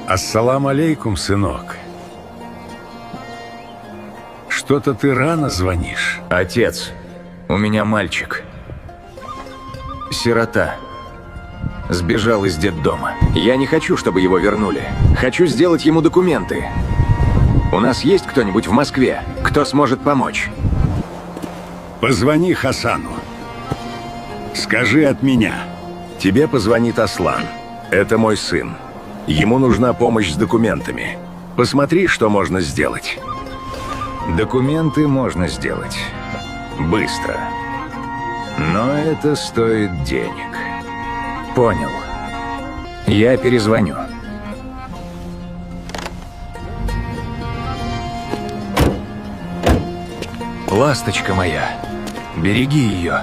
Ассалам алейкум, сынок. Что-то ты рано звонишь. Отец, у меня мальчик. Сирота. Сбежал из детдома. Я не хочу, чтобы его вернули. Хочу сделать ему документы. У нас есть кто-нибудь в Москве, кто сможет помочь? Позвони Хасану. Скажи от меня. Тебе позвонит Аслан. Это мой сын. Ему нужна помощь с документами. Посмотри, что можно сделать. Документы можно сделать. Быстро. Но это стоит денег. Понял. Я перезвоню. Ласточка моя, береги ее.